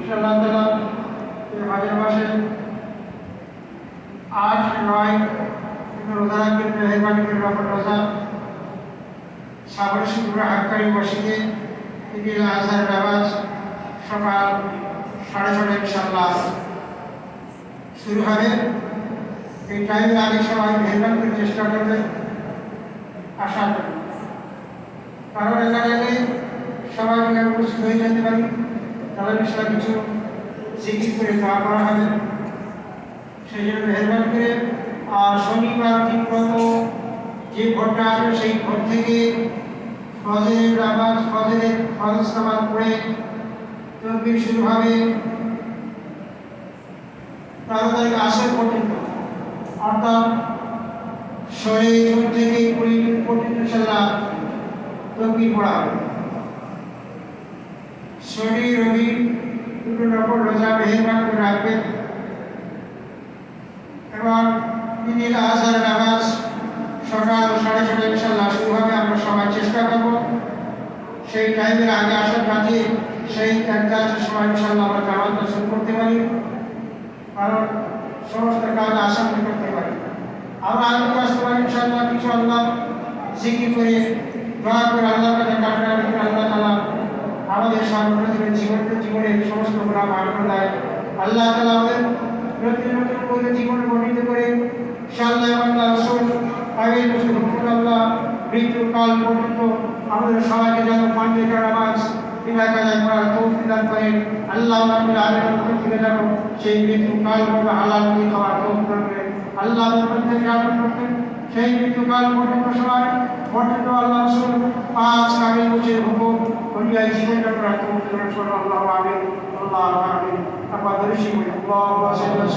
ইনশাআল্লাহ তাআলা এই হজের মাসে 8-9 রোজা রাখবেন মেহেরবানি করে রহমত রোজা সাবরে শুক্র হাক্কারি মসজিদে ঈদুল আজহার নামাজ সকাল 6:30 ইনশাআল্লাহ শুরু হবে। এই টাইমের আগে সবাই মেহরবানি করে চেষ্টা করবেন আসার জন্য, কারণ এখানে সবাই মিলে উপস্থিত হয়ে যেতে পারি। তাহলে বিষয়ে কিছু জিকির করে দোয়া করা হবে, সেই জন্য মেহরবানি করে। আর শনিবার দিনগত যে ভোটটা আসবে সেই ভোট থেকে ফজরের নামাজ পড়ে তকবীর শুরু হবে 13 তারিখ আসর পর্যন্ত, অর্থাৎ শরীর থেকে 20 দিন পর্যন্ত ইনশাআল্লাহ তকবীর পড়া হবে। শনি রবি দুটো নফল রোজা মেহেরবানি করে রাখবেন এবং ঈদুল আজহার নামাজ সকাল 6:30 ইনশাআল্লাহ শুরু হবে। আমরা সবাই চেষ্টা করব সেই টাইমের আগে আসার কাজে সেই একটার সময় ইনশাআল্লাহ আমরা জামাত শুরু করতে পারি, কারণ সমস্ত কাজ আসামি করতে পারি। আমরা আগে আসতে পারি ইনশাআল্লাহ কিছু আল্লাহ জিকির করে দোয়া করে আল্লাহর কাছে কামনা করে আল্লাহ তাআলা আমাদের সামগ্রিক জীবনের সমস্ত গুনাহ মাফ করে দেয়। আল্লাহ তাআলা আমাদের নতুন নতুন করে জীবন গঠিত করে ইনশাআল্লাহ আল্লাহ রাসূল আগের আল্লাহ মৃত্যুকাল পর্যন্ত আমাদের সবাইকে যেন পাঁচ নামাজ বিনাকাজায় পড়ার তৌফিক দান করেন। আল্লাহ রাব্বুল আলামিন থেকে যেন সেই মৃত্যুকাল পর্যন্ত হালাল করে খাওয়ার তৌফিক দান করেন। আল্লাহ আমাদের থেকে আদর করতেন সেই মৃত্যুকাল পর্যন্ত সবাই পর্যন্ত আল্লাহ রাসূল 5 কামিল বছর হুকুম অনুযায়ী জীবন যাপন রাখতে সাল্লাল্লাহু আলাইহি ওয়া সাল্লাম। আল্লাহু আমিন। আপনাদের শিক্ষক আল্লাহু